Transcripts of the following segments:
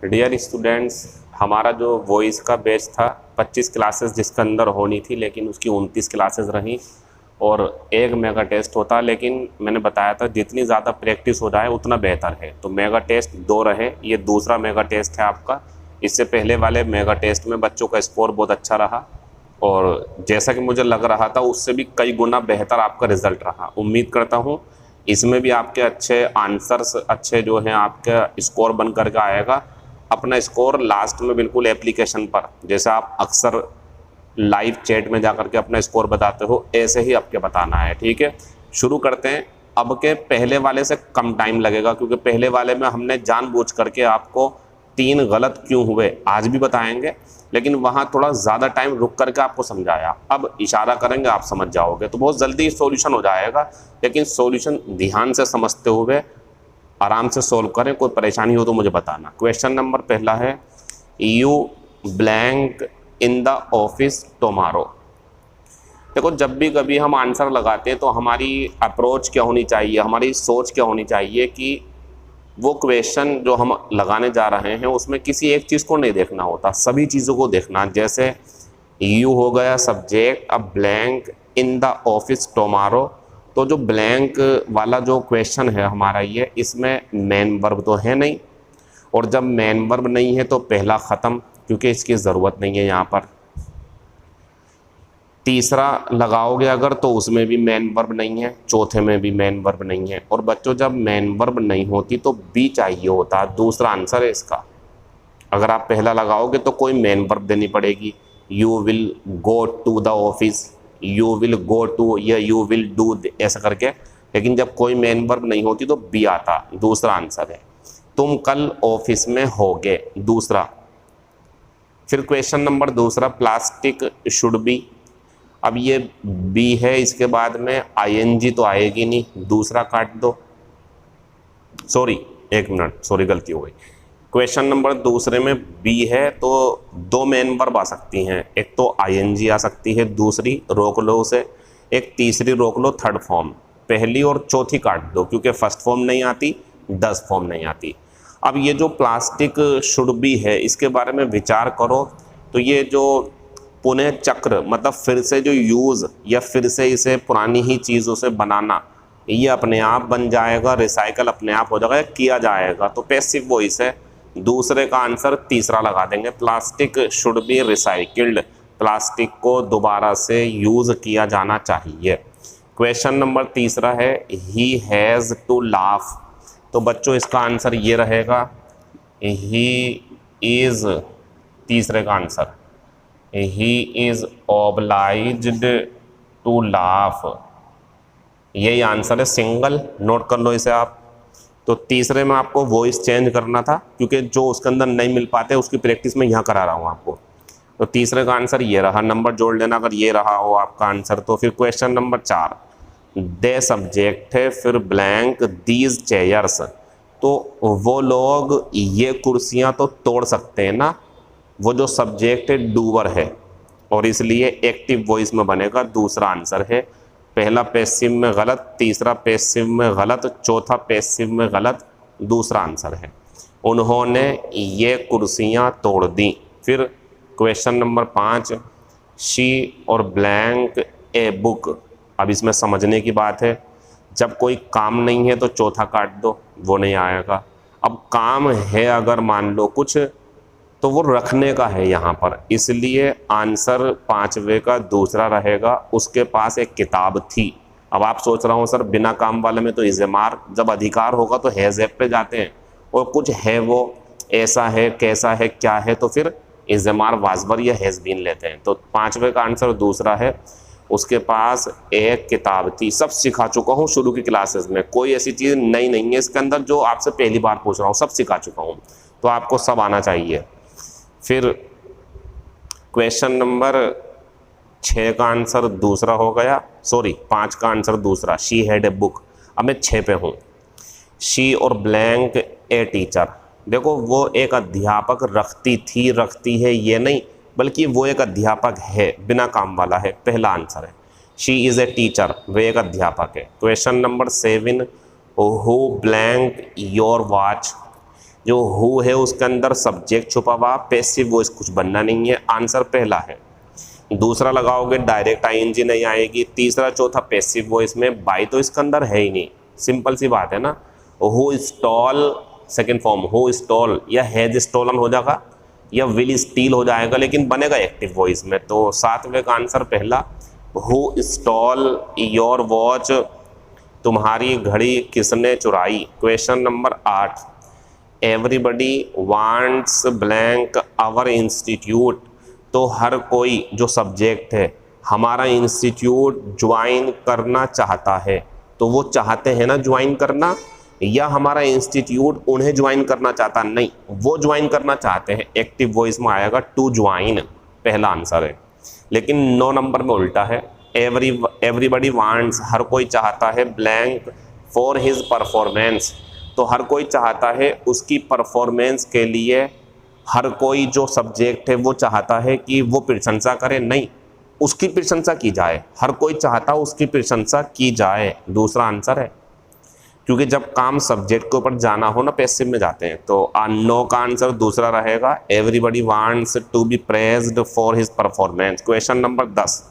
Dear students, हमारा जो voice का बैच था 25 क्लासेस जिसके अंदर होनी थी, लेकिन उसकी 29 क्लासेस रहीं और एक मेगा टेस्ट होता। लेकिन मैंने बताया था जितनी ज़्यादा प्रैक्टिस हो जाए उतना बेहतर है। तो मेगा टेस्ट 2 रहे, ये दूसरा मेगा टेस्ट है आपका। इससे पहले वाले मेगा टेस्ट में बच्चों का स्कोर बहुत अच्छा रहा और जैसा कि मुझे लग रहा था उससे भी कई गुना बेहतर आपका रिज़ल्ट रहा। उम्मीद करता हूँ इसमें भी आपके अच्छे आंसर्स, अच्छे जो हैं आपका स्कोर बन करके आएगा। अपना स्कोर लास्ट में बिल्कुल एप्लीकेशन पर, जैसे आप अक्सर लाइव चैट में जाकर के अपना स्कोर बताते हो, ऐसे ही आपके बताना है। ठीक है, शुरू करते हैं। अब के पहले वाले से कम टाइम लगेगा क्योंकि पहले वाले में हमने जानबूझ करके आपको 3 गलत क्यों हुए आज भी बताएंगे, लेकिन वहाँ थोड़ा ज़्यादा टाइम रुक करके आपको समझाया। अब इशारा करेंगे आप समझ जाओगे तो बहुत जल्दी सॉल्यूशन हो जाएगा। लेकिन सॉल्यूशन ध्यान से समझते हुए आराम से सॉल्व करें। कोई परेशानी हो तो मुझे बताना। क्वेश्चन नंबर पहला है, you blank in the office tomorrow. देखो, जब भी कभी हम आंसर लगाते हैं तो हमारी अप्रोच क्या होनी चाहिए, हमारी सोच क्या होनी चाहिए कि वो क्वेश्चन जो हम लगाने जा रहे हैं उसमें किसी एक चीज़ को नहीं देखना होता, सभी चीज़ों को देखना। जैसे यू हो गया सब्जेक्ट, अब blank in the office tomorrow, तो जो ब्लैंक वाला जो क्वेश्चन है हमारा ये, इसमें मेन वर्ब तो है नहीं, और जब मेन वर्ब नहीं है तो पहला ख़त्म क्योंकि इसकी ज़रूरत नहीं है यहाँ पर। तीसरा लगाओगे अगर तो उसमें भी मेन वर्ब नहीं है, चौथे में भी मेन वर्ब नहीं है। और बच्चों, जब मेन वर्ब नहीं होती तो बी चाहिए होता, दूसरा आंसर है इसका। अगर आप पहला लगाओगे तो कोई मेन वर्ब देनी पड़ेगी, you will go to the office, you will go to या यू विल डू ऐसा करके। लेकिन जब कोई मेन वर्ब नहीं होती तो बी आता, दूसरा आंसर है। तुम कल ऑफिस में होगे, दूसरा। फिर क्वेश्चन नंबर दूसरा, प्लास्टिक शुड बी। अब ये बी है, इसके बाद में आईएनजी तो आएगी नहीं, दूसरा काट दो। सॉरी, एक मिनट, सॉरी गलती हो गई। क्वेश्चन नंबर दूसरे में बी है तो 2 मेन वर्ब आ सकती हैं, एक तो आईएनजी आ सकती है, दूसरी रोक लो उसे, एक तीसरी रोक लो थर्ड फॉर्म। पहली और चौथी काट दो क्योंकि फर्स्ट फॉर्म नहीं आती, 10 फॉर्म नहीं आती। अब ये जो प्लास्टिक शुड बी है इसके बारे में विचार करो तो ये जो पुनः चक्र, मतलब फिर से जो यूज़ या फिर से इसे पुरानी ही चीज़ों से बनाना, ये अपने आप बन जाएगा, रिसाइकल अपने आप हो जाएगा, किया जाएगा। तो पैसिव वॉइस है, दूसरे का आंसर तीसरा लगा देंगे। Plastic should be recycled, plastic को दोबारा से यूज़ किया जाना चाहिए। क्वेश्चन नंबर तीसरा है, ही हैज़ टू लाफ। तो बच्चों इसका आंसर ये रहेगा, ही इज़, तीसरे का answer, he is obliged to laugh, यही आंसर है, सिंगल। नोट कर लो इसे आप। तो तीसरे में आपको वॉइस चेंज करना था क्योंकि जो उसके अंदर नहीं मिल पाते उसकी प्रैक्टिस में यहाँ करा रहा हूँ आपको। तो तीसरे का आंसर ये रहा, नंबर जोड़ लेना अगर ये रहा हो आपका आंसर। तो फिर क्वेश्चन नंबर 4, दे सब्जेक्ट है, फिर ब्लैंक दीज चेयर्स। तो वो लोग ये कुर्सियाँ तो तोड़ सकते हैं ना, वो जो सब्जेक्ट है डूवर है और इसलिए एक्टिव वॉइस में बनेगा, दूसरा आंसर है। पहला पैसिव में गलत, तीसरा पैसिव में गलत, चौथा पैसिव में गलत, दूसरा आंसर है। उन्होंने ये कुर्सियाँ तोड़ दी। फिर क्वेश्चन नंबर 5, शी और ब्लैंक ए बुक। अब इसमें समझने की बात है, जब कोई काम नहीं है तो चौथा काट दो, वो नहीं आएगा। अब काम है अगर मान लो कुछ, तो वो रखने का है यहाँ पर, इसलिए आंसर 5वें का दूसरा रहेगा, उसके पास एक किताब थी। अब आप सोच रहा हूँ सर बिना काम वाले में तो इज़मार, जब अधिकार होगा तो हैज़ पे जाते हैं, और कुछ है वो ऐसा है कैसा है क्या है तो फिर इज़मार वाजबर या हैज़ बीन लेते हैं। तो 5वें का आंसर दूसरा है, उसके पास एक किताब थी। सब सिखा चुका हूँ शुरू की क्लासेस में, कोई ऐसी चीज़ नई नहीं है इसके अंदर जो आपसे पहली बार पूछ रहा हूँ, सब सिखा चुका हूँ, तो आपको सब आना चाहिए। फिर क्वेश्चन नंबर 6 का आंसर दूसरा हो गया, सॉरी 5 का आंसर दूसरा, शी हैड ए बुक। अब मैं 6 पे हूँ, शी और ब्लैंक ए टीचर। देखो, वो एक अध्यापक रखती थी, रखती है ये नहीं, बल्कि वो एक अध्यापक है, बिना काम वाला है, पहला आंसर है। शी इज़ ए टीचर, वे एक अध्यापक है। Question number 7, who blank your watch. जो हु है उसके अंदर सब्जेक्ट छुपा हुआ, पैसिव वॉइस कुछ बनना नहीं है, आंसर पहला है। दूसरा लगाओगे डायरेक्ट आईएनजी नहीं आएगी। तीसरा चौथा पैसिव वॉइस में बाई तो इसके अंदर है ही नहीं, सिंपल सी बात है ना। Who stall second form, who stall या हैज स्टॉलन हो जाएगा या विल स्टील हो जाएगा, लेकिन बनेगा एक्टिव वॉइस में। तो सातवें का आंसर पहला, हु स्टॉल योर वॉच, तुम्हारी घड़ी किसने चुराई। Question number 8, everybody wants blank our institute, तो हर कोई जो सब्जेक्ट है हमारा इंस्टीट्यूट ज्वाइन करना चाहता है, तो वो चाहते हैं ना ज्वाइन करना, या हमारा इंस्टीट्यूट उन्हें ज्वाइन करना चाहता नहीं, वो ज्वाइन करना चाहते हैं। एक्टिव वॉइस में आएगा टू ज्वाइन, पहला आंसर है। लेकिन 9 नंबर में उल्टा है, एवरीबडी वांट्स, हर कोई चाहता है, ब्लैंक फॉर हिज परफॉर्मेंस, तो हर कोई चाहता है उसकी परफॉर्मेंस के लिए, हर कोई जो सब्जेक्ट है वो चाहता है कि वो प्रशंसा करे, नहीं उसकी प्रशंसा की जाए, हर कोई चाहता है उसकी प्रशंसा की जाए, दूसरा आंसर है। क्योंकि जब काम सब्जेक्ट के ऊपर जाना हो ना पैसिव में जाते हैं। तो 9 का आंसर दूसरा रहेगा, everybody wants to be praised for his performance. Question number 10,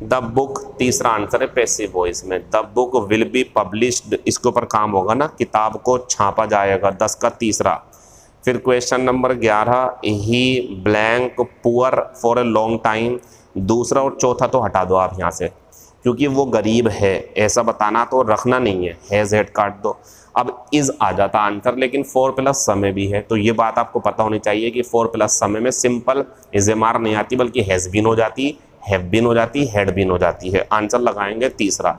the book, तीसरा आंसर है पैसिव वॉइस में, the book will be published, इसके ऊपर काम होगा ना, किताब को छापा जाएगा, 10 का तीसरा। फिर question number 11, he blank poor for a long time, दूसरा और चौथा तो हटा दो आप यहाँ से, क्योंकि वो गरीब है ऐसा बताना तो रखना नहीं है, हैज़ हेड काट दो। अब इज़ आ जाता आंसर, लेकिन 4 प्लस समय भी है, तो ये बात आपको पता होनी चाहिए कि 4 प्लस समय में सिंपल इज़ेमार नहीं आती, बल्कि हैज़ बीन हो जाती, हैव बीन हो जाती, हैड बीन हो जाती है। आंसर लगाएंगे तीसरा,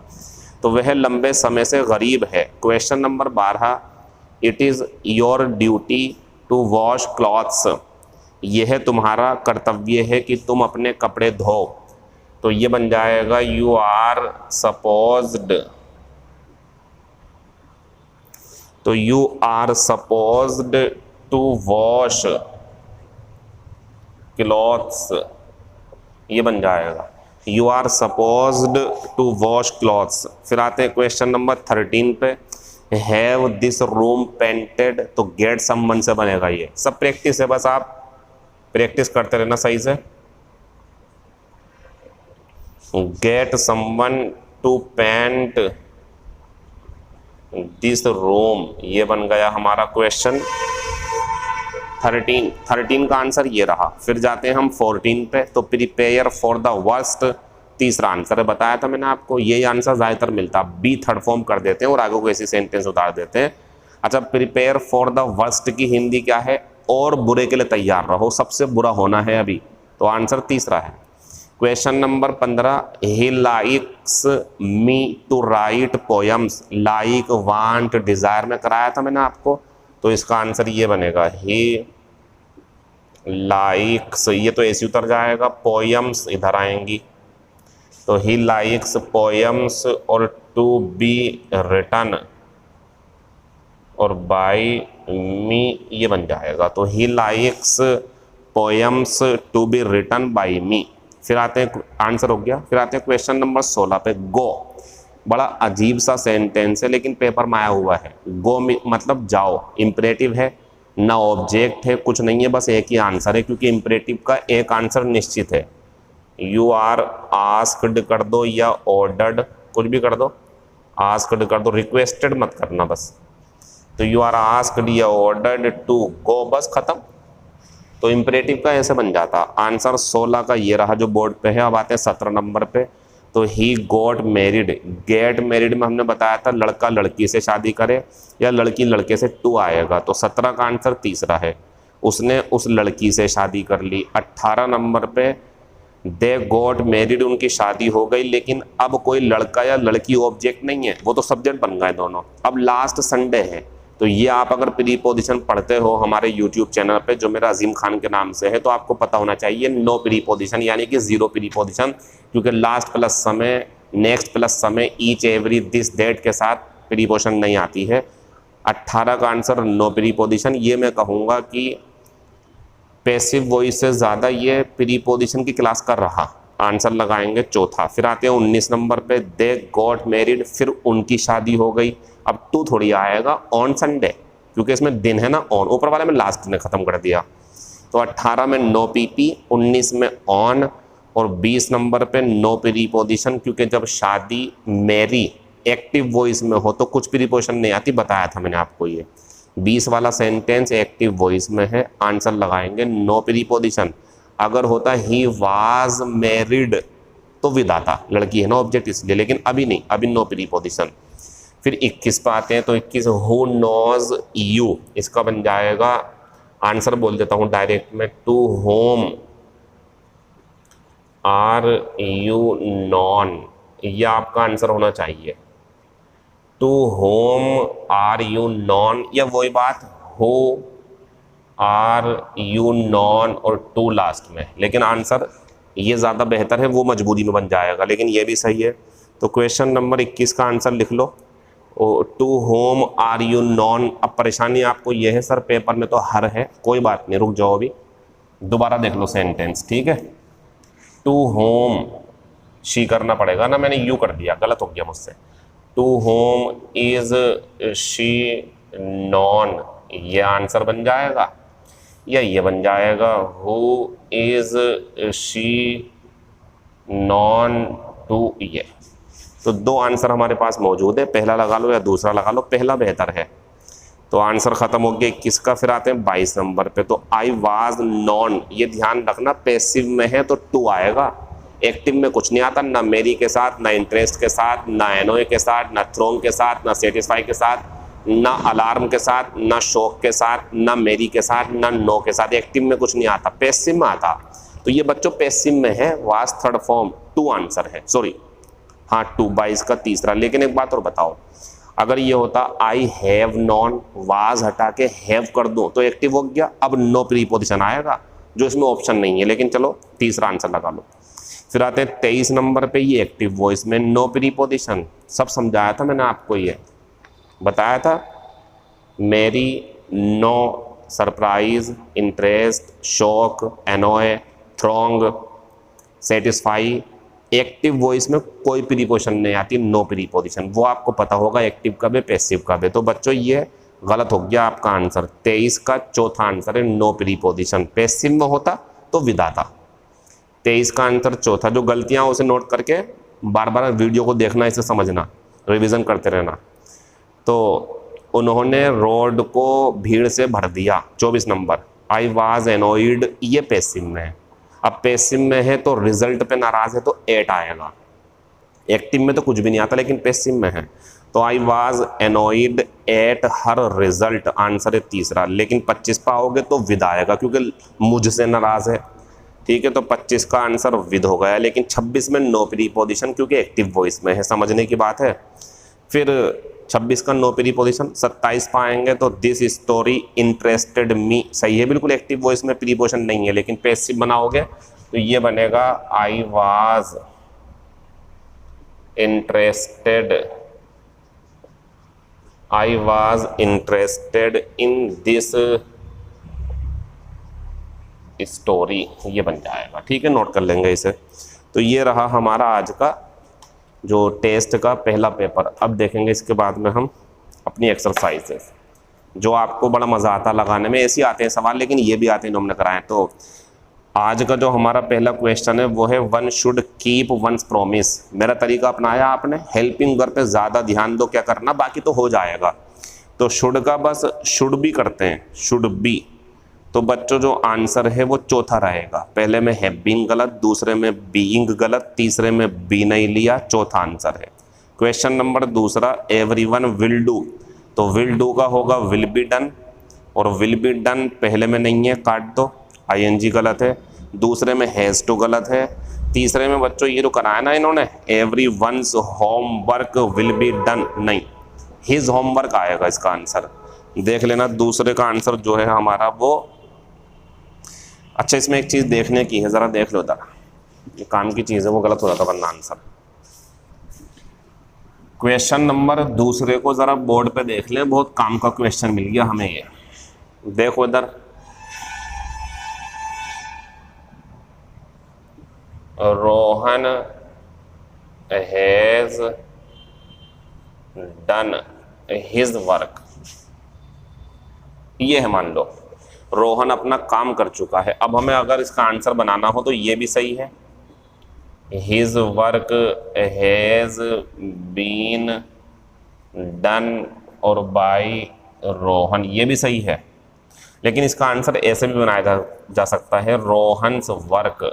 तो वह लंबे समय से गरीब है। Question number 12, it is your duty to wash clothes, यह तुम्हारा कर्तव्य है कि तुम अपने कपड़े धो, तो ये बन जाएगा यू आर सपोज्ड, तो you are supposed to wash clothes, ये बन जाएगा you are supposed to wash clothes. फिर आते हैं क्वेश्चन नंबर 13 पे, हैव दिस रूम पेंटेड, तो गेट समवन से बनेगा, ये सब प्रैक्टिस है, बस आप प्रैक्टिस करते रहना सही से। Get someone to paint this room, ये बन गया हमारा क्वेश्चन 13 का आंसर ये रहा। फिर जाते हैं हम 14 पे, तो प्रिपेयर फॉर द वर्स्ट, तीसरा आंसर है, बताया था मैंने आपको, यही आंसर ज़्यादातर मिलता, बी थर्ड फॉर्म कर देते हैं और आगे को ऐसी सेंटेंस उतार देते हैं। अच्छा, प्रिपेयर फॉर द वर्स्ट की हिंदी क्या है, और बुरे के लिए तैयार रहो, सबसे बुरा होना है अभी, तो आंसर तीसरा है। Question number 15, he likes me to write poems, like want desire में कराया था मैंने आपको, तो इसका आंसर ये बनेगा, ही लाइक्स, ये तो ऐसे उतर जाएगा, पोयम्स इधर आएंगी, तो ही लाइक्स पोयम्स और टू बी रिटन और बाय मी, ये बन जाएगा, तो he likes poems to be written by me. फिर आते हैं, आंसर हो गया। फिर आते हैं क्वेश्चन नंबर 16 पे, गो, बड़ा अजीब सा सेंटेंस है लेकिन पेपर में आया हुआ है। गो मतलब जाओ, इम्परेटिव है ना, ऑब्जेक्ट है, कुछ नहीं है, बस एक ही आंसर है, क्योंकि इम्परेटिव का एक आंसर निश्चित है। यू आर आस्क्ड कर दो या ऑर्डर्ड, कुछ भी कर दो, आस्क्ड कर दो, रिक्वेस्टेड मत करना बस। तो यू आर आस्क्ड या ऑर्डर्ड टू गो, बस खत्म। तो इम्परेटिव का ऐसे बन जाता। आंसर 16 का ये रहा जो बोर्ड पे है। अब आते हैं 17 नंबर पे, तो he got married, get married में हमने बताया था लड़का लड़की से शादी करे या लड़की लड़के से, टू आएगा, तो 17 का आंसर तीसरा है, उसने उस लड़की से शादी कर ली। 18 नंबर पे, दे गॉट मैरिड, उनकी शादी हो गई, लेकिन अब कोई लड़का या लड़की ऑब्जेक्ट नहीं है, वो तो सब्जेक्ट बन गए दोनों। अब लास्ट संडे है, तो ये आप अगर प्रीपोजिशन पढ़ते हो हमारे यूट्यूब चैनल पे जो मेरा अजीम खान के नाम से है, तो आपको पता होना चाहिए नो प्रीपोजिशन, यानी कि जीरो प्रीपोजिशन, क्योंकि लास्ट प्लस समय, नेक्स्ट प्लस समय, ईच एवरी दिस दैट के साथ प्रीपोजिशन नहीं आती है। 18 का आंसर नो प्रीपोजिशन। ये मैं कहूँगा कि पैसिव वॉइस से ज़्यादा ये प्रीपोजिशन की क्लास कर रहा। आंसर लगाएंगे चौथा। फिर आते हैं 19 नंबर पे, दे गॉट मैरिड, फिर उनकी शादी हो गई। अब टू थोड़ी आएगा, ऑन संडे, क्योंकि इसमें दिन है ना ऑन, ऊपर वाले में लास्ट ने खत्म कर दिया। तो 18 में नो पीपी, 19 में ऑन, और 20 नंबर पे नो प्रीपोजिशन, क्योंकि जब शादी मैरी एक्टिव वॉइस में हो तो कुछ प्रीपोजिशन नहीं आती, बताया था मैंने आपको ये। 20 वाला सेंटेंस एक्टिव वॉइस में है, आंसर लगाएंगे नो प्रीपोजिशन। अगर होता ही वाज मैरिड तो विद आता, लड़की है ना ऑब्जेक्ट इसलिए, लेकिन अभी नहीं, अभी नो प्रीपोजिशन। फिर 21 पे आते हैं, तो 21 हु नोज यू, इसका बन जाएगा, आंसर बोल देता हूं डायरेक्ट में, to whom are you known, यह आपका आंसर होना चाहिए। To whom are you known, या वही बात हो आर यू नॉन और टू लास्ट में, लेकिन आंसर ये ज़्यादा बेहतर है, वो मजबूरी में बन जाएगा, लेकिन ये भी सही है। तो क्वेश्चन नंबर 21 का आंसर लिख लो, to whom are you known. अब परेशानी आपको ये है सर पेपर में तो हर है, कोई बात नहीं, रुक जाओ अभी, दोबारा देख लो सेंटेंस, ठीक है। टू होम शी करना पड़ेगा ना, मैंने यू कर दिया, गलत हो गया मुझसे। To whom is she known, ये आंसर बन जाएगा, या ये बन जाएगा who is she known to ये। तो दो आंसर हमारे पास मौजूद है, पहला लगा लो या दूसरा लगा लो, पहला बेहतर है। तो आंसर खत्म हो गया 21 का। फिर आते हैं 22 नंबर पे, तो आई वाज नॉन, ये ध्यान रखना पैसिव में है तो टू आएगा, एक्टिव में कुछ नहीं आता, ना मेरी के साथ, ना इंटरेस्ट के साथ, ना एनोए के साथ, ना थ्रोंग के साथ, ना सेटिस्फाई के साथ, ना अलार्म के साथ, ना शौक के साथ, ना मेरी के साथ, ना नो के साथ, एक्टिव में कुछ नहीं आता, पैसिव में आता। तो ये बच्चों पैसिव में है, was third form, two answer है, सॉरी हाँ टू, 22 का तीसरा। लेकिन एक बात और बताओ, अगर ये होता आई हैव नॉन, वाज हटा के हैव कर दूं तो एक्टिव हो गया, अब नो प्रीपोजिशन आएगा जो इसमें ऑप्शन नहीं है, लेकिन चलो तीसरा आंसर लगा लो। फिर आते हैं 23 नंबर पे, ये एक्टिव वॉइस में नो प्रीपोजिशन, सब समझाया था मैंने आपको, ये बताया था, marry, know, surprise, interest, shock, annoy, throng, satisfy. Active voice में कोई प्रीपोजिशन नहीं आती, नो प्रीपोजिशन, वो आपको पता होगा एक्टिव कब है पैसिव कब है। तो बच्चों ये गलत हो गया आपका आंसर, 23 का चौथा आंसर है नो प्रीपोजिशन, पैसिव में होता तो विद आता। 23 का आंसर चौथा, जो गलतियां उसे नोट करके बार बार वीडियो को देखना, इसे समझना, रिवीजन करते रहना। तो उन्होंने रोड को भीड़ से भर दिया, 24 नंबर, आई वाज एनोइड, ये पैसिव में है। अब पैसिव में है तो रिजल्ट पे नाराज है तो 8 आएगा, एक्टिव में तो कुछ भी नहीं आता, लेकिन पैसिव में है तो I was annoyed at her result, answer है तीसरा। लेकिन 25 पे आओगे तो विद आएगा, क्योंकि मुझसे नाराज है, ठीक है। तो 25 का आंसर विद हो गया, लेकिन 26 में नो प्रीपोजिशन, क्योंकि एक्टिव वॉइस में है, समझने की बात है। फिर 26 का नो प्रीपोजिशन। 27 पाएंगे तो दिस स्टोरी इंटरेस्टेड मी, सही है बिल्कुल, एक्टिव वॉइस में प्रीपोजिशन नहीं है, लेकिन पैसिव बनाओगे तो ये बनेगा I was interested, I was interested in this story, ये बन जाएगा, ठीक है, नोट कर लेंगे इसे। तो ये रहा हमारा आज का जो टेस्ट का पहला पेपर। अब देखेंगे इसके बाद में हम अपनी एक्सरसाइजेस, जो आपको बड़ा मज़ा आता लगाने में, ऐसे आते हैं सवाल, लेकिन ये भी आते हैं जो हमने कराए। तो आज का जो हमारा पहला क्वेश्चन है वो है one should keep once promise. मेरा तरीका अपनाया आपने, हेल्पिंग वर्ब पे ज़्यादा ध्यान दो, क्या करना, बाकी तो हो जाएगा। तो शुड का बस शुड भी करते हैं, शुड बी। तो बच्चों जो आंसर है वो चौथा रहेगा, पहले में हैव बीन गलत, दूसरे में बीइंग गलत, तीसरे में बी नहीं लिया, चौथा आंसर है। क्वेश्चन नंबर दूसरा, एवरीवन विल डू, तो विल डू का होगा विल बी डन, और विल बी डन पहले में नहीं है, काट दो, आईएनजी गलत है, दूसरे में हैज़ टू गलत है, तीसरे में बच्चों ये जो कराया ना इन्होंने, everyone's homework will be done, नहीं, हिज होमवर्क आएगा इसका आंसर। देख लेना दूसरे का आंसर जो है हमारा वो, अच्छा इसमें एक चीज़ देखने की है, ज़रा देख लो जरा, ये काम की चीज़ है, वो गलत हो जाता वरना आंसर। क्वेश्चन नंबर दूसरे को ज़रा बोर्ड पे देख लें, बहुत काम का क्वेश्चन मिल गया हमें ये, देखो इधर, Rohan has done his work, ये है, मान लो रोहन अपना काम कर चुका है। अब हमें अगर इसका आंसर बनाना हो तो ये भी सही है, his work has been done और बाय रोहन, ये भी सही है। लेकिन इसका आंसर ऐसे भी बनाया जा सकता है, Rohan's work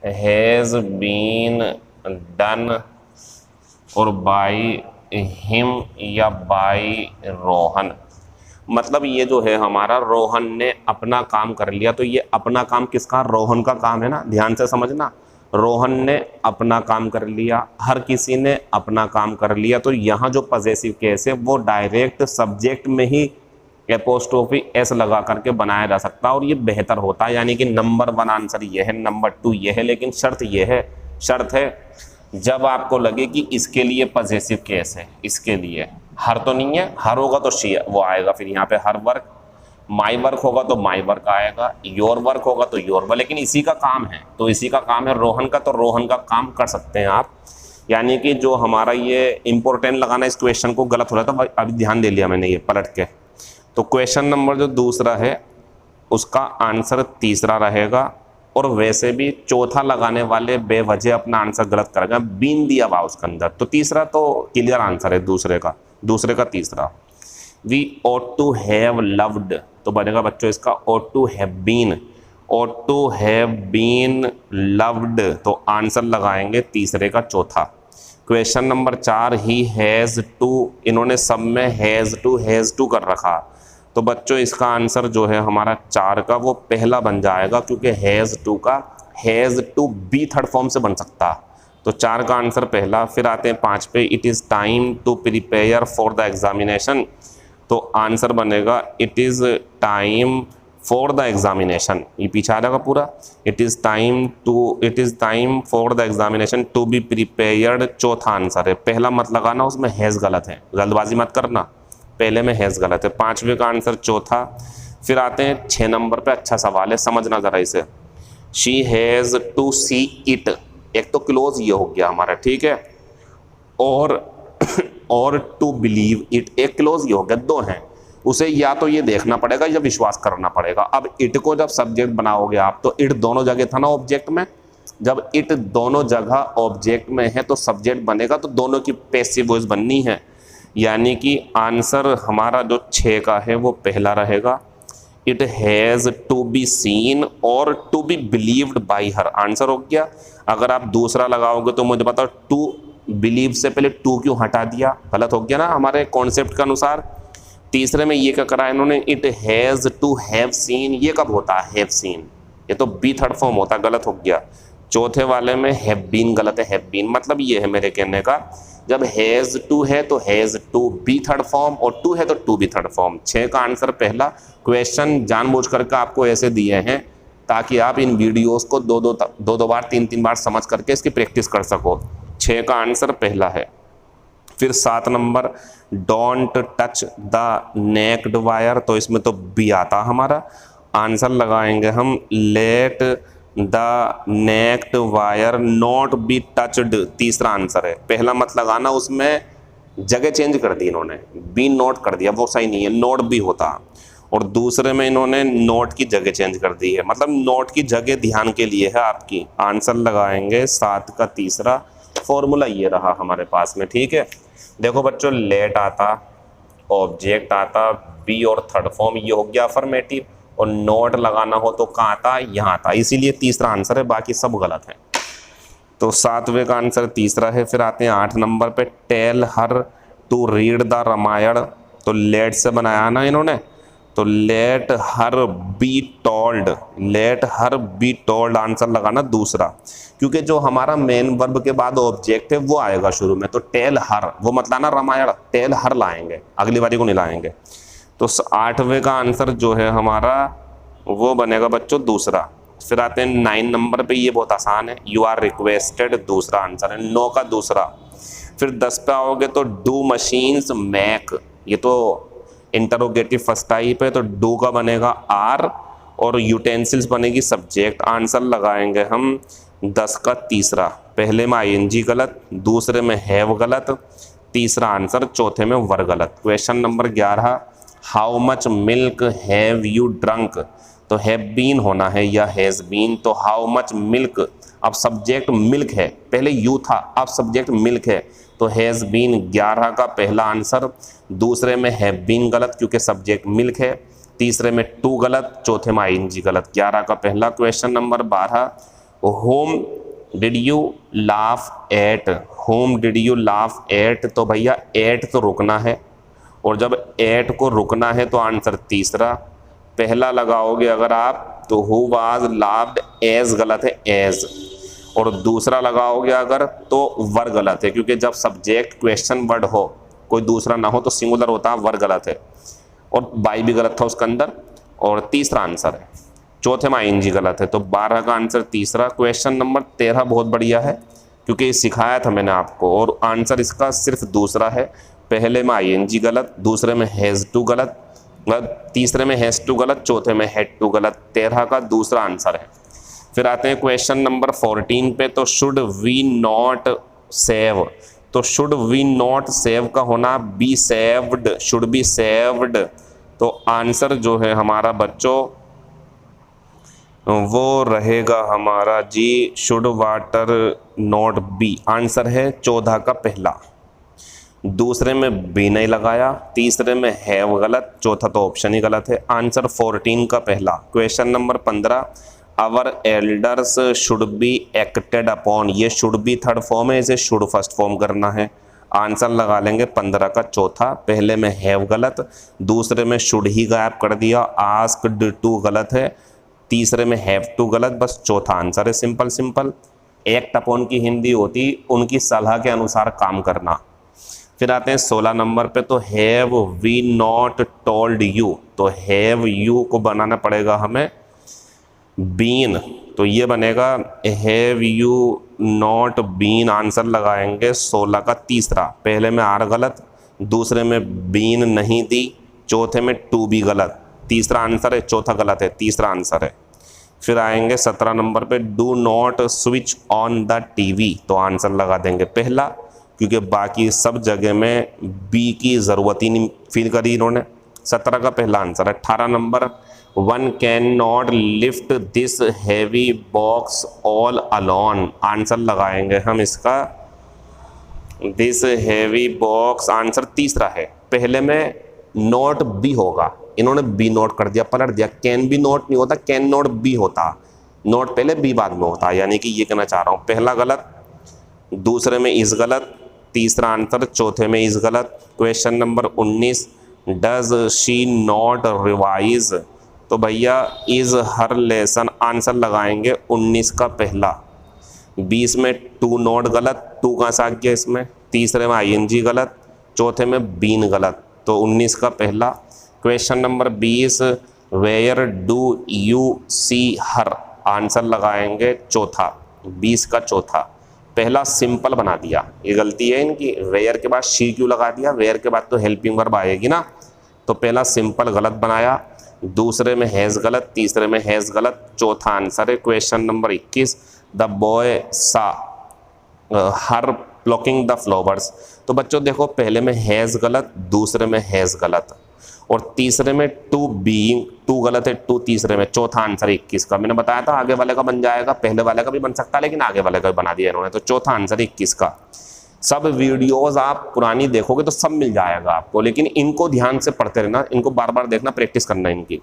has been done और बाय हिम या बाय रोहन। मतलब ये जो है हमारा, रोहन ने अपना काम कर लिया, तो ये अपना काम किसका, रोहन का काम है ना, ध्यान से समझना। रोहन ने अपना काम कर लिया, हर किसी ने अपना काम कर लिया, तो यहाँ जो पॉजेसिव केस है वो डायरेक्ट सब्जेक्ट में ही एपोस्ट्रोफी एस लगा करके बनाया जा सकता है और ये बेहतर होता है। यानी कि नंबर 1 आंसर ये है, नंबर 2 ये है, लेकिन शर्त ये है, शर्त है जब आपको लगे कि इसके लिए पॉजेसिव केस है, इसके लिए। हर तो नहीं है, हर होगा तो शी वो आएगा, फिर यहाँ पे हर वर्क, माई वर्क होगा तो माई वर्क आएगा, योर वर्क होगा तो योर वर्क, लेकिन इसी का काम है, तो इसी का काम है रोहन का, तो रोहन का काम कर सकते हैं आप। यानी कि जो हमारा ये इम्पोर्टेंट लगाना इस क्वेश्चन को गलत हो रहा था, अभी ध्यान दे लिया मैंने ये पलट के। तो क्वेश्चन नंबर जो दूसरा है उसका आंसर तीसरा रहेगा, और वैसे भी चौथा लगाने वाले बेवजह अपना आंसर गलत करेगा, बीन दिया हुआ उसके अंदर, तो तीसरा तो क्लियर आंसर है दूसरे का तीसरा। We ought to have loved, तो बनेगा बच्चों इसका ought to have been, ought to have been loved, तो आंसर लगाएंगे तीसरे का चौथा। Question number 4, he has to, इन्होंने सब में हैज़ टू कर रखा, तो बच्चों इसका आंसर जो है हमारा 4 का वो पहला बन जाएगा, क्योंकि हैज़ टू का has to be third form से बन सकता, तो 4 का आंसर पहला। फिर आते हैं 5 पे, it is time to prepare for the examination, तो आंसर बनेगा it is time for the examination, ये पीछे आ जाएगा पूरा, it is time for the examination to be prepared, चौथा आंसर है। पहला मत लगाना, उसमें हैज़ गलत है, जल्दबाजी मत करना, पहले में हैज़ गलत है। 5वें का आंसर चौथा। फिर आते हैं 6 नंबर पे, अच्छा सवाल है, समझना ज़रा इसे। She has to see it, एक तो क्लोज ये हो गया हमारा, ठीक है, और टू बिलीव इट, एक क्लोज ये हो गया, 2 हैं, उसे या तो ये देखना पड़ेगा या विश्वास करना पड़ेगा। अब इट को जब सब्जेक्ट बनाओगे आप, तो इट दोनों जगह था ना ऑब्जेक्ट में, जब इट दोनों जगह ऑब्जेक्ट में है तो सब्जेक्ट बनेगा, तो दोनों की पैसिव वॉइस बननी है। यानी कि आंसर हमारा जो 6 का है वो पहला रहेगा, it has to be seen और to be believed by her, answer हो गया। अगर आप दूसरा लगाओगे तो मुझे बताओ, टू बिलीव से पहले टू क्यों हटा दिया, गलत हो गया ना हमारे कॉन्सेप्ट के अनुसार। तीसरे में ये क्या करा इन्होंने, it has to have seen, ये कब होता है, हैव सीन, ये तो बी थर्ड फॉर्म होता, गलत हो गया। चौथे वाले में हैव बीन गलत है, हैव बीन, मतलब ये है मेरे कहने का, जब हैज़ टू है तो has to be third form, और टू है तो टू बी थर्ड फॉर्म। 6 का आंसर पहला। क्वेश्चन जानबूझ करके आपको ऐसे दिए हैं ताकि आप इन वीडियोस को दो बार 3 बार समझ करके इसकी प्रैक्टिस कर सको। 6 का आंसर पहला है। फिर 7 नंबर, don't touch the naked wire, तो इसमें तो बी आता हमारा, आंसर लगाएंगे हम let the naked wire not be touched, तीसरा आंसर है। पहला मत लगाना, उसमें जगह चेंज कर दी इन्होंने, बी नोट कर दिया, वो सही नहीं है, नोट भी होता, और दूसरे में इन्होंने नोट की जगह चेंज कर दी है, मतलब नोट की जगह ध्यान के लिए है आपकी। आंसर लगाएंगे 7 का तीसरा। फॉर्मूला ये रहा हमारे पास में, ठीक है। देखो बच्चों, लेट आता, ऑब्जेक्ट आता, बी और थर्ड फॉर्म, ये हो गया अफर्मेटिव, और नोट लगाना हो तो कहाँ आता, यहाँ आता, इसीलिए तीसरा आंसर है, बाकी सब गलत है। तो 7वें का आंसर तीसरा है। फिर आते हैं 8 नंबर पे, tell her to read the Ramayan, तो लेट से बनाया ना इन्होंने, तो let her be told, let her be told, answer लगाना दूसरा, क्योंकि जो हमारा मेन वर्ब के बाद ऑब्जेक्ट है वो आएगा शुरू में, तो टेल हर, वो मत लाना रामायण, टेल हर लाएंगे, अगली बारी को नहीं लाएंगे। तो 8वें का आंसर जो है हमारा वो बनेगा बच्चों दूसरा। फिर आते हैं 9 नंबर पे, ये बहुत आसान है, यू आर रिक्वेस्टेड, दूसरा आंसर है, 9 का दूसरा। फिर 10 पे आओगे तो डू मशीन्स मेक, ये तो इंटरोगेटिव फर्स्ट टाइप है, तो डू का बनेगा आर, और यूटेंसिल्स बनेगी सब्जेक्ट, आंसर लगाएंगे हम 10 का तीसरा। पहले में आईएनजी गलत, दूसरे में हैव गलत, तीसरा आंसर, चौथे में वर गलत। Question number 11, how much milk have you drunk, तो हैव बीन होना है या हैज़ बीन, तो हाउ मच मिल्क, अब सब्जेक्ट मिल्क है, पहले यू था, अब सब्जेक्ट मिल्क है, तो हैज़ बीन 11 का पहला आंसर। दूसरे में हैव बीन गलत क्योंकि सब्जेक्ट मिल्क है। तीसरे में टू गलत, चौथे में आईएनजी गलत। 11 का पहला। Question number 12, home did you laugh at, home did you laugh at, तो भैया एट तो रुकना है, और जब एट को रुकना है तो आंसर तीसरा। पहला लगाओगे अगर आप तो हु वाज लाफ्ड एज गलत है, एज, और दूसरा लगाओगे अगर तो वर गलत है, क्योंकि जब सब्जेक्ट क्वेश्चन वर्ड हो, कोई दूसरा ना हो तो सिंगुलर होता है, वर गलत है, और बाई भी गलत था उसके अंदर, और तीसरा आंसर है। चौथे में आईएनजी गलत है, तो 12 का आंसर तीसरा। क्वेश्चन नंबर 13 बहुत बढ़िया है क्योंकि सिखाया था मैंने आपको, और आंसर इसका सिर्फ दूसरा है। पहले में आईएनजी गलत, दूसरे में हैज़ टू गलत, तीसरे में हैज़ टू गलत, चौथे में हैड टू गलत। 13 का दूसरा आंसर है। फिर आते हैं क्वेश्चन नंबर 14 पे, तो शुड वी नॉट सेव, तो शुड वी नॉट सेव का होना be saved, should be saved, तो आंसर जो है हमारा बच्चों वो रहेगा हमारा जी should water not be, answer है 14 का पहला। दूसरे में बी नहीं लगाया, तीसरे में हैव गलत, चौथा तो ऑप्शन ही गलत है। आंसर 14 का पहला। Question number 15, our elders should be acted upon, ये शुड बी थर्ड फॉर्म है, इसे शुड फर्स्ट फॉर्म करना है। आंसर लगा लेंगे 15 का चौथा। पहले में हैव गलत, दूसरे में शुड ही गायब कर दिया, आस्क्ड टू गलत है, तीसरे में हैव टू गलत, बस चौथा आंसर है। Simple simple. एक्ट अपॉन की हिंदी होती उनकी सलाह के अनुसार काम करना। फिर आते हैं 16 नंबर पे, तो have we not told you, तो हैव यू को बनाना पड़ेगा हमें बीन, तो ये बनेगा have you not been, answer लगाएंगे 16 का तीसरा। पहले में आर गलत, दूसरे में बीन नहीं दी, चौथे में टू भी गलत, तीसरा आंसर है, चौथा गलत है, तीसरा आंसर है। फिर आएंगे 17 नंबर पे, do not switch on the TV, तो आंसर लगा देंगे पहला, क्योंकि बाकी सब जगह में बी की ज़रूरत ही नहीं फील करी इन्होंने। 17 का पहला answer. 18 number, one can not lift this heavy box all alone, answer लगाएंगे हम इसका दिस हैवी बॉक्स, आंसर तीसरा है। पहले में नॉट बी होगा, इन्होंने बी नोट कर दिया, पलट दिया, कैन बी नोट नहीं होता, कैन नॉट बी होता, नोट पहले बी बाद में होता, यानी कि ये कहना चाह रहा हूँ। पहला गलत, दूसरे में इस गलत, तीसरा आंसर, चौथे में इस गलत। Question number 19, does she not revise, तो भैया इज हर लेसन, आंसर लगाएंगे 19 का पहला। 20 में टू नॉट गलत, टू का साथ गया इसमें, तीसरे में आईएनजी गलत, चौथे में बीन गलत, तो 19 का पहला। Question number 20, where do you see her, answer लगाएंगे चौथा, 20 का चौथा। पहला सिंपल बना दिया, ये गलती है इनकी, वेयर के बाद शी क्यों लगा दिया, वेयर के बाद तो हेल्पिंग वर्ब आएगी ना, तो पहला सिंपल गलत बनाया, दूसरे में हैज़ गलत, तीसरे में हैज़ गलत, चौथा आंसर है। क्वेश्चन नंबर 21, द बॉय सा हर प्लॉकिंग द फ्लावर्स, तो बच्चों देखो पहले में हैज़ गलत, दूसरे में हैज़ गलत, और तीसरे में टू बीइंग, टू गलत है, टू तीसरे में, चौथा आंसर 21 का। मैंने बताया था आगे वाले का बन जाएगा, पहले वाले का भी बन सकता है लेकिन आगे वाले का भी बना दिया इन्होंने, तो चौथा आंसर 21 का। सब वीडियोस आप पुरानी देखोगे तो सब मिल जाएगा आपको, लेकिन इनको ध्यान से पढ़ते रहना, इनको बार बार देखना, प्रैक्टिस करना इनकी।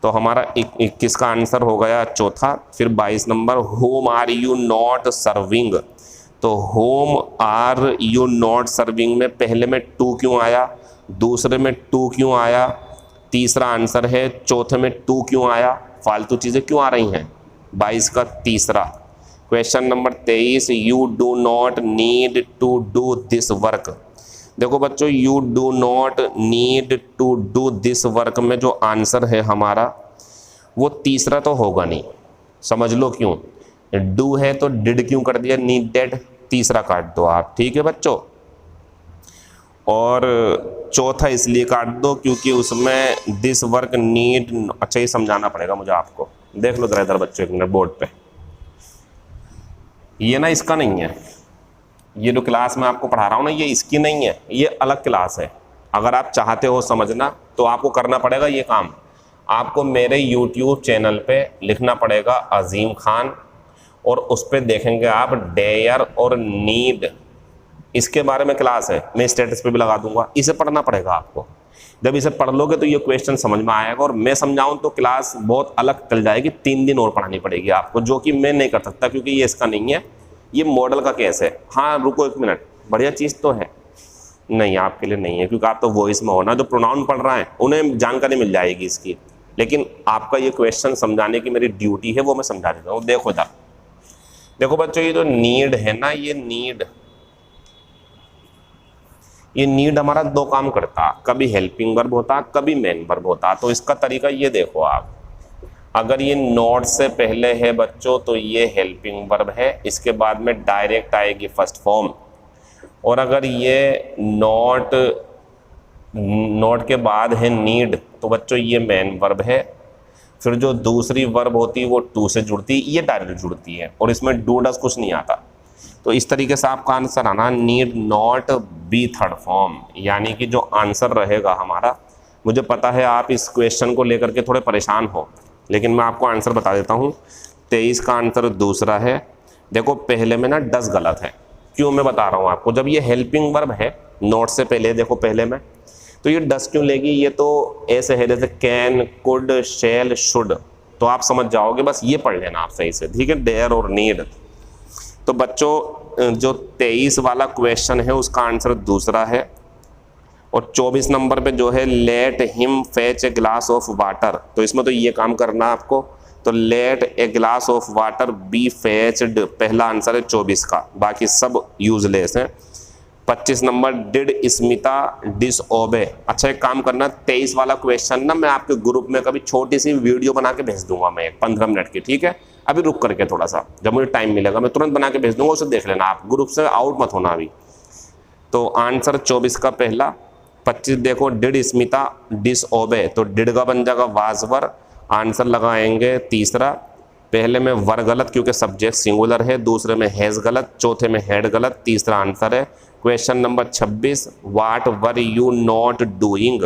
तो हमारा 21 का आंसर हो गया चौथा। फिर 22 number, whom are you not serving, तो whom are you not serving में पहले में टू क्यों आया, दूसरे में टू क्यों आया, तीसरा आंसर है, चौथे में टू क्यों आया, फालतू चीज़ें क्यों आ रही हैं, 22 का तीसरा। Question number 23, you do not need to do this work, देखो बच्चों you do not need to do this work में जो आंसर है हमारा वो तीसरा तो होगा नहीं, समझ लो क्यों, डू है तो डिड क्यों कर दिया, नीडेड, तीसरा काट दो आप, ठीक है बच्चों। और चौथा इसलिए काट दो क्योंकि उसमें दिस वर्क नीड, अच्छा ये समझाना पड़ेगा मुझे आपको, देख लो जरा इधर बच्चों एक मिनट बोर्ड पे, ये ना इसका नहीं है, ये जो क्लास में आपको पढ़ा रहा हूँ ना ये इसकी नहीं है, ये अलग क्लास है, अगर आप चाहते हो समझना तो आपको करना पड़ेगा ये काम, आपको मेरे YouTube चैनल पे लिखना पड़ेगा अजीम खान, और उस पर देखेंगे आप डेयर और नीड, इसके बारे में क्लास है, मैं स्टेटस पे भी लगा दूंगा। इसे पढ़ना पड़ेगा आपको। जब इसे पढ़ लोगे तो ये क्वेश्चन समझ में आएगा, और मैं समझाऊं तो क्लास बहुत अलग चल जाएगी। 3 दिन और पढ़ानी पड़ेगी आपको, जो कि मैं नहीं कर सकता क्योंकि ये इसका नहीं है, ये मॉडल का केस है। हाँ रुको 1 मिनट, बढ़िया चीज़ तो है, नहीं आपके लिए नहीं है क्योंकि आप तो वॉइस में हो ना, जो प्रोनाउन पढ़ रहा है उन्हें जानकारी मिल जाएगी इसकी, लेकिन आपका ये क्वेश्चन समझाने की मेरी ड्यूटी है, वो मैं समझा देता हूँ। देखो जरा, देखो बच्चों, ये जो नीड है ना, ये नीड हमारा 2 काम करता, कभी हेल्पिंग वर्ब होता, कभी मेन वर्ब होता। तो इसका तरीका ये देखो आप, अगर ये नॉट से पहले है बच्चों तो ये हेल्पिंग वर्ब है, इसके बाद में डायरेक्ट आएगी फर्स्ट फॉर्म, और अगर ये नॉट के बाद है नीड तो बच्चों ये मेन वर्ब है। फिर जो दूसरी वर्ब होती है वो टू से जुड़ती, ये डायरेक्ट जुड़ती है, और इसमें डू डज कुछ नहीं आता। तो इस तरीके से आपका आंसर आना need not be third form, यानी कि जो आंसर रहेगा हमारा, मुझे पता है आप इस क्वेश्चन को लेकर के थोड़े परेशान हो, लेकिन मैं आपको आंसर बता देता हूँ। 23 का आंसर दूसरा है। देखो पहले में ना डस गलत है, क्यों मैं बता रहा हूँ आपको। जब ये हेल्पिंग वर्ब है नॉट से पहले, देखो पहले में, तो ये डस क्यों लेगी, ये तो ऐसे है जैसे कैन, कुड, शैल, शुड, तो आप समझ जाओगे, बस ये पढ़ लेना आप सही से, ठीक है, डेयर और नीड। तो बच्चों जो 23 वाला क्वेश्चन है उसका आंसर दूसरा है, और 24 नंबर पे जो है let him fetch a glass of water, तो इसमें तो ये काम करना आपको, तो let a glass of water be fetched, पहला आंसर है 24 का, बाकी सब यूजलेस हैं। 25 नंबर डिड स्मिता डिसओबे। अच्छा एक काम करना, 23 वाला क्वेश्चन ना मैं आपके ग्रुप में कभी छोटी सी वीडियो बना के भेज दूंगा, मैं 15 मिनट की, ठीक है, अभी रुक करके थोड़ा सा, जब मुझे टाइम मिलेगा मैं तुरंत बना के भेज दूंगा, उसे देख लेना आप, ग्रुप से आउट मत होना अभी। तो आंसर 24 का पहला। 25 देखो डिड स्मिता डिसओबे, तो डिड का बन जाएगा वाज वर, आंसर लगाएंगे तीसरा। पहले में वर गलत क्योंकि सब्जेक्ट सिंगुलर है, दूसरे में हैज गलत, चौथे में हैड गलत, तीसरा आंसर है। Question number 26 what were you not doing,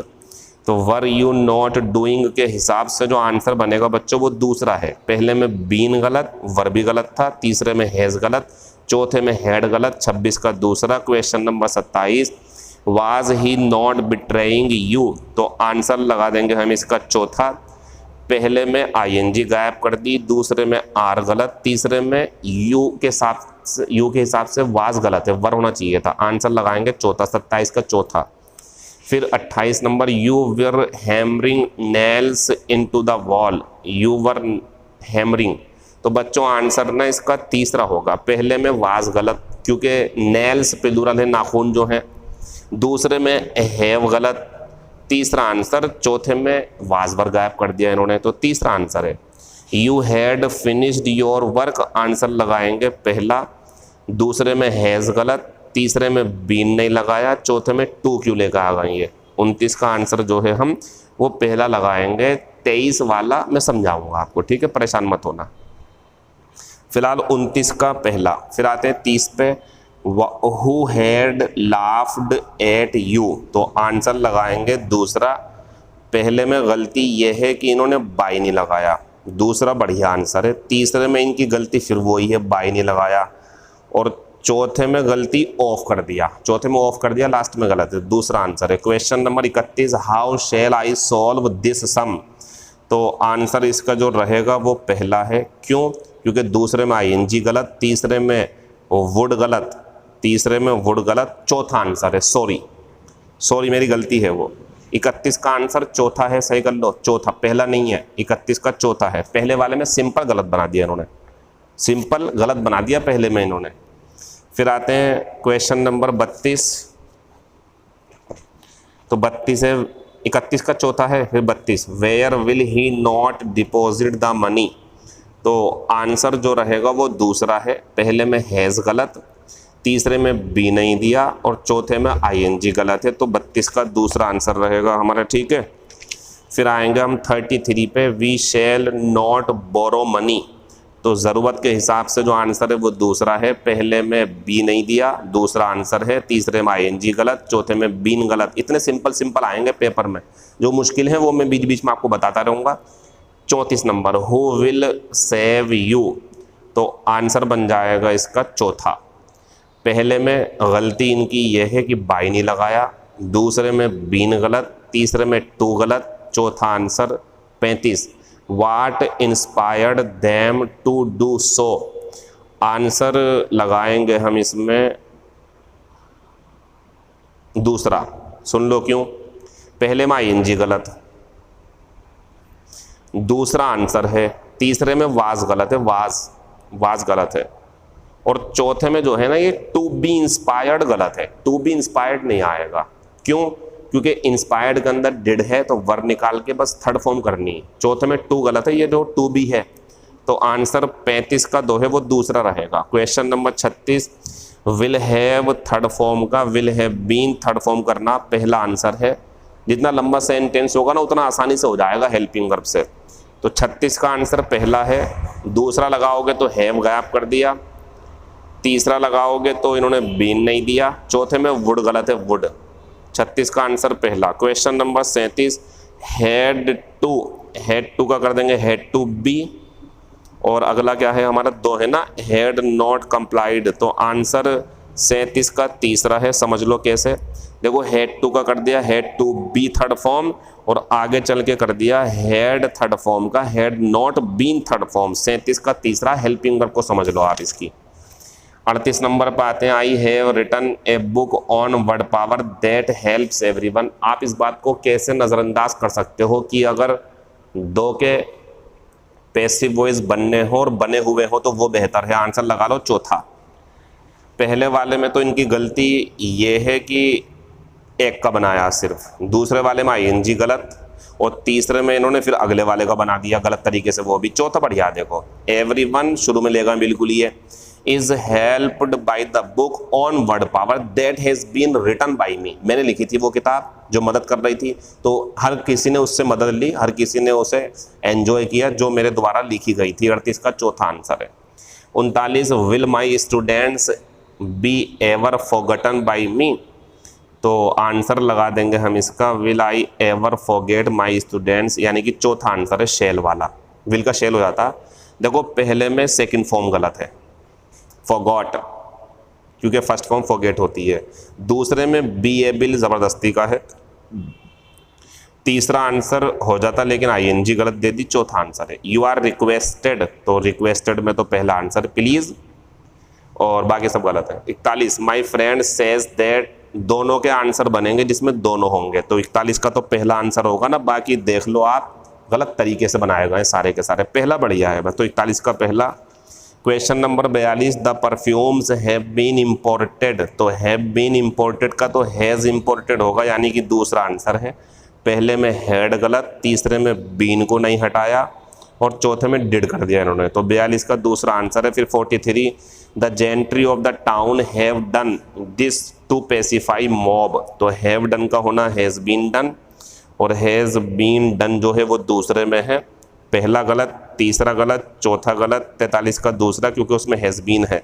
तो वर यू नॉट डूइंग के हिसाब से जो आंसर बनेगा बच्चों वो दूसरा है। पहले में बीन गलत, वर भी गलत था, तीसरे में हैज गलत, चौथे में हैड गलत, 26 का दूसरा। Question number 27 was he not betraying you, तो आंसर लगा देंगे हम इसका चौथा। पहले में आईएनजी गायब कर दी, दूसरे में आर गलत, तीसरे में यू के हिसाब से वाज गलत है, वर होना चाहिए था, आंसर लगाएंगे चौथा, 27 का चौथा। फिर 28 number you were hammering nails into the wall, you were hammering, तो बच्चों आंसर ना इसका तीसरा होगा। पहले में वाज गलत क्योंकि नेल्स प्लूरल है, नाखून जो है, दूसरे में हैव गलत, तीसरा आंसर, चौथे में वाज वर गायब कर दिया इन्होंने, तो तीसरा आंसर है। You had finished your work, answer लगाएंगे पहला, दूसरे में हैज गलत, तीसरे में बीन नहीं लगाया, चौथे में टू क्यों लेकर आ गई है। 29 का आंसर जो है हम वो पहला लगाएंगे, 23 वाला मैं समझाऊंगा आपको, ठीक है, परेशान मत होना। फिलहाल 29 का पहला। फिर आते हैं 30 पे, who had laughed at you, तो आंसर लगाएंगे दूसरा। पहले में गलती यह है कि इन्होंने बाई नहीं लगाया, दूसरा बढ़िया आंसर है। तीसरे में इनकी गलती फिर वही है, बाई नहीं लगाया, और चौथे में गलती ऑफ कर दिया, चौथे में ऑफ कर दिया, लास्ट में गलत है, दूसरा आंसर है। Question number 31 how shall I solve this sum, तो आंसर इसका जो रहेगा वो पहला है। क्यों? क्योंकि दूसरे में आईएनजी गलत, तीसरे में वुड गलत, तीसरे में वुड गलत, चौथा आंसर है सॉरी मेरी गलती है वो। 31 का आंसर चौथा है, सही कर लो, चौथा, पहला नहीं है, 31 का चौथा है। पहले वाले में सिंपल गलत बना दिया इन्होंने, सिंपल गलत बना दिया पहले में इन्होंने। फिर आते हैं क्वेश्चन नंबर 32, तो 32 है, 31 का चौथा है, फिर 32 where will he not deposit the money, तो आंसर जो रहेगा वो दूसरा है। पहले में हैज़ गलत, तीसरे में बी नहीं दिया, और चौथे में आईएनजी गलत है, तो 32 का दूसरा आंसर रहेगा हमारा, ठीक है। फिर आएंगे हम 33 पे, we shall not borrow money, तो ज़रूरत के हिसाब से जो आंसर है वो दूसरा है। पहले में बी नहीं दिया, दूसरा आंसर है। तीसरे में आईएनजी गलत, चौथे में बीन गलत। इतने सिंपल सिंपल आएंगे पेपर में, जो मुश्किल है वो मैं बीच बीच में आपको बताता रहूँगा। 34 number, who will save you, तो आंसर बन जाएगा इसका चौथा। पहले में गलती इनकी यह है कि बाई नहीं लगाया, दूसरे में बीन गलत, तीसरे में टू गलत, चौथा answer 35। What inspired them to do so, answer लगाएंगे हम इसमें दूसरा। सुन लो क्यों। पहले में आईएनजी गलत, दूसरा आंसर है। तीसरे में वाज गलत है, वाज गलत है। और चौथे में जो है ना ये टू बी इंस्पायर्ड गलत है, टू बी इंस्पायर्ड नहीं आएगा। क्यों? क्योंकि इंस्पायर्ड के अंदर डिड है, तो वर्ब निकाल के बस थर्ड फॉर्म करनी है। चौथे में टू गलत है, ये जो टू बी है, तो आंसर 35 का दो है वो दूसरा रहेगा। Question number 36, will have third form का will have been third form करना पहला आंसर है। जितना लंबा सेंटेंस होगा ना उतना आसानी से हो जाएगा हेल्पिंग वर्ब से। तो 36 का आंसर पहला है। दूसरा लगाओगे तो हैव गायब कर दिया, तीसरा लगाओगे तो इन्होंने बीन नहीं दिया, चौथे में वुड गलत है, वुड। 36 का आंसर पहला। क्वेश्चन नंबर 37, हैड टू का कर देंगे हैड टू बी, और अगला क्या है हमारा दो है ना, हैड नॉट कंप्लाइड, तो आंसर 37 का तीसरा है। समझ लो कैसे। देखो हैड टू का कर दिया had to be third form, और आगे चल के कर दिया हैड थर्ड फॉर्म का had not been third form. 37 का तीसरा हेल्पिंग वर्ब को समझ लो आप इसकी। 38 नंबर पर आते हैं, I have written a book on word power that helps everyone. आप इस बात को कैसे नज़रअंदाज कर सकते हो कि अगर दो के पैसिव वॉइस बनने हो और बने हुए हो तो वो बेहतर है। आंसर लगा लो चौथा। पहले वाले में तो इनकी गलती ये है कि एक का बनाया सिर्फ, दूसरे वाले में आईएनजी गलत, और तीसरे में इन्होंने फिर अगले वाले का बना दिया गलत तरीके से, वो भी। चौथा बढ़िया देखो, एवरीवन शुरू में लेगा बिल्कुल ही है। Is helped by the book on word power that has been written by me. मैंने लिखी थी वो किताब जो मदद कर रही थी, तो हर किसी ने उससे मदद ली, हर किसी ने उसे एंजॉय किया जो मेरे द्वारा लिखी गई थी। 38 का चौथा आंसर है। 39, will my students be ever forgotten by me, तो आंसर लगा देंगे हम इसका will I ever forget my students, यानी कि चौथा आंसर है शेल वाला। विल का शेल हो जाता। देखो पहले में सेकंड फॉर्म गलत है, फॉरगॉट, क्योंकि फर्स्ट फॉर्म फॉरगेट होती है। दूसरे में बी एबल ज़बरदस्ती का है। तीसरा आंसर हो जाता लेकिन आईएनजी गलत दे दी। चौथा आंसर है यू आर रिक्वेस्टेड, तो रिक्वेस्टेड में तो पहला आंसर प्लीज़, और बाकी सब गलत है। 41, माई फ्रेंड सेज दैट, दोनों के आंसर बनेंगे जिसमें दोनों होंगे, तो 41 का तो पहला आंसर होगा ना। बाकी देख लो आप, गलत तरीके से बनाए गए सारे के सारे। पहला बढ़िया है बस, तो 41 का पहला। Question number 42, the perfumes have been imported, तो हैव बीन इम्पोर्टेड का तो हैज़ इम्पोर्टेड होगा, यानी कि दूसरा आंसर है। पहले में हैड गलत, तीसरे में बीन को नहीं हटाया, और चौथे में डिड कर दिया इन्होंने, तो 42 का दूसरा आंसर है। फिर 43, the gentry of the town have done this to pacify mob, तो हैव डन का होना हैज़ बीन डन, और हैज़ बीन डन जो है वो दूसरे में है। पहला गलत, तीसरा गलत, चौथा गलत। 43 का दूसरा, क्योंकि उसमें हैज़ बीन है।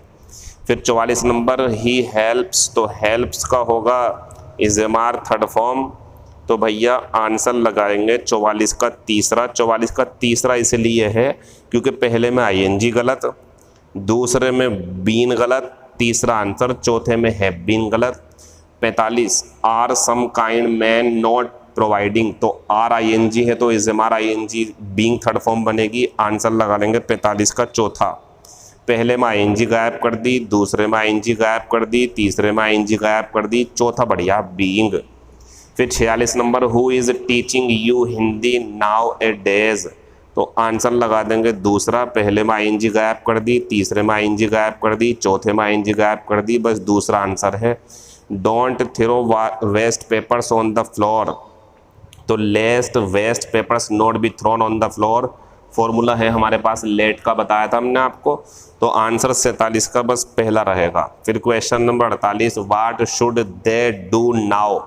फिर 44 नंबर, ही हेल्प्स, तो हेल्प्स का होगा इज़मार थर्ड फॉर्म, तो भैया आंसर लगाएंगे 44 का तीसरा। 44 का तीसरा इसलिए है क्योंकि पहले में आईएनजी गलत, दूसरे में बीन गलत, तीसरा आंसर, चौथे में हैव बीन गलत। 45, are some kind man not providing, तो आर आईएनजी है तो इज़मार आईएनजी बीइंग थर्ड फॉर्म बनेगी। आंसर लगा लेंगे 45 का चौथा। पहले में आईएनजी गायब कर दी, दूसरे में आईएनजी गायब कर दी, तीसरे में आईएनजी गायब कर दी, चौथा बढ़िया बीइंग। फिर 46 number, who is teaching you Hindi now A days, तो आंसर लगा देंगे दूसरा। पहले में आईएनजी गायब कर दी, तीसरे में आईएनजी गायब कर दी, चौथे में आईएनजी गायब कर दी, बस दूसरा आंसर है। Don't throw waste papers on the floor, तो lest waste papers not be thrown on the floor, formula है हमारे पास लेट का, बताया था हमने आपको, तो आंसर 47 का बस पहला रहेगा। फिर question number 48, what should they do now,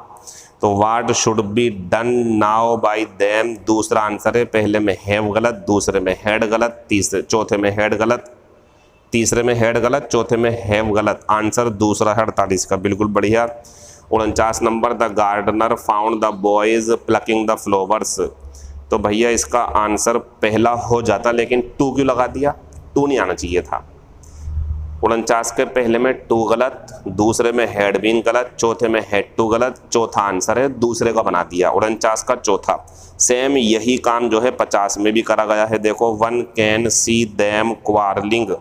तो what should be done now by them, दूसरा आंसर है, पहले में हैव गलत, दूसरे में हैड गलत, चौथे में हैड गलत, तीसरे में हैड गलत, चौथे में हैव गलत। आंसर दूसरा है 48 का, बिल्कुल बढ़िया। 49 नंबर, the gardener found the boys plucking the flowers. तो भैया इसका आंसर पहला हो जाता, लेकिन टू क्यों लगा दिया, टू नहीं आना चाहिए था। 49 के पहले में टू गलत, दूसरे में हैड बीन गलत, चौथे में हैड टू गलत, चौथा आंसर है दूसरे का बना दिया 49 का चौथा। सेम यही काम जो है 50 में भी करा गया है। देखो, one can see them quarrelling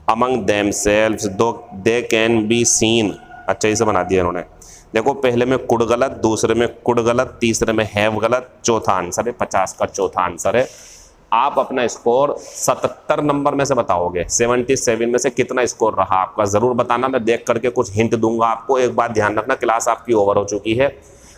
among themselves दो दे कैन बी सीन। अच्छा, इसे बना दिया इन्होंने। देखो, पहले में कुड गलत, दूसरे में कुड गलत, तीसरे में हैव गलत, चौथा आंसर है 50 का चौथा आंसर है। आप अपना स्कोर 77 नंबर में से बताओगे, 77 में से कितना स्कोर रहा आपका, ज़रूर बताना। मैं देख करके कुछ हिंट दूंगा आपको। एक बात ध्यान रखना, क्लास आपकी ओवर हो चुकी है।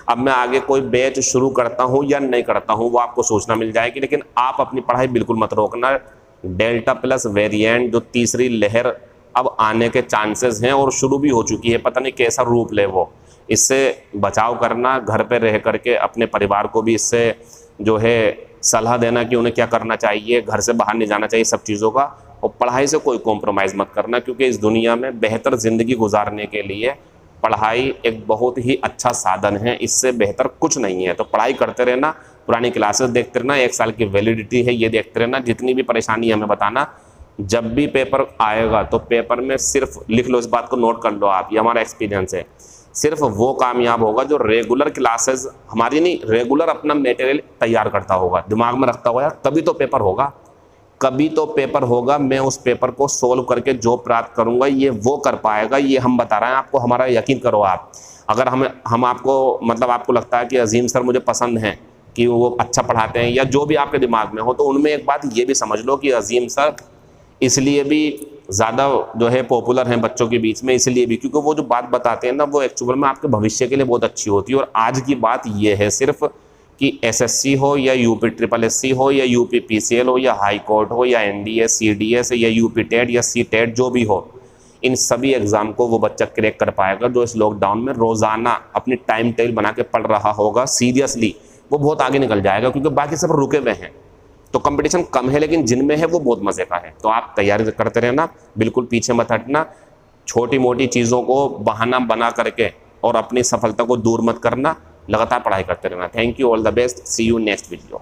अब मैं आगे कोई बैच शुरू करता हूँ या नहीं करता हूँ वो आपको सूचना मिल जाएगी, लेकिन आप अपनी पढ़ाई बिल्कुल मत रोकना। डेल्टा प्लस वेरिएंट जो तीसरी लहर अब आने के चांसेस हैं और शुरू भी हो चुकी है, पता नहीं कैसा रूप ले वो, इससे बचाव करना। घर पे रह करके अपने परिवार को भी इससे जो है सलाह देना कि उन्हें क्या करना चाहिए, घर से बाहर नहीं जाना चाहिए सब चीज़ों का। और पढ़ाई से कोई कॉम्प्रोमाइज़ मत करना, क्योंकि इस दुनिया में बेहतर ज़िंदगी गुजारने के लिए पढ़ाई एक बहुत ही अच्छा साधन है, इससे बेहतर कुछ नहीं है। तो पढ़ाई करते रहना, पुरानी क्लासेस देखते रहना, 1 साल की वैलिडिटी है ये देखते रहना। जितनी भी परेशानी हमें बताना, जब भी पेपर आएगा तो पेपर में सिर्फ लिख लो, इस बात को नोट कर लो आप, ये हमारा एक्सपीरियंस है। सिर्फ वो कामयाब होगा जो रेगुलर क्लासेस हमारी नहीं, रेगुलर अपना मटेरियल तैयार करता होगा, दिमाग में रखता होगा, तभी तो पेपर होगा, कभी तो पेपर होगा। मैं उस पेपर को सोल्व करके जो प्राप्त करूंगा ये वो कर पाएगा, ये हम बता रहे हैं आपको, हमारा यकीन करो आप। अगर हम आपको मतलब आपको लगता है कि अजीम सर मुझे पसंद हैं, कि वो अच्छा पढ़ाते हैं, या जो भी आपके दिमाग में हो, तो उनमें एक बात ये भी समझ लो कि अजीम सर इसलिए भी ज़्यादा जो है पॉपुलर हैं बच्चों के बीच में, इसलिए भी क्योंकि वो जो बात बताते हैं ना, वो एक्चुअल में आपके भविष्य के लिए बहुत अच्छी होती है। और आज की बात ये है सिर्फ कि एसएससी हो या यूपी SSSC हो या यूपी PCL हो या हाई कोर्ट हो या NDA CDS या यूपी टेट या CTET जो भी हो, इन सभी एग्ज़ाम को वो बच्चा क्रैक कर पाएगा जो इस लॉकडाउन में रोज़ाना अपनी टाइम टेबल बना के पढ़ रहा होगा। सीरियसली वो बहुत आगे निकल जाएगा, क्योंकि बाकी सब रुके हुए हैं। तो कंपटीशन कम है, लेकिन जिनमें है वो बहुत मज़े का है। तो आप तैयारी करते रहना, बिल्कुल पीछे मत हटना, छोटी मोटी चीज़ों को बहाना बना करके और अपनी सफलता को दूर मत करना, लगातार पढ़ाई करते रहना। Thank you, all the best, see you next video.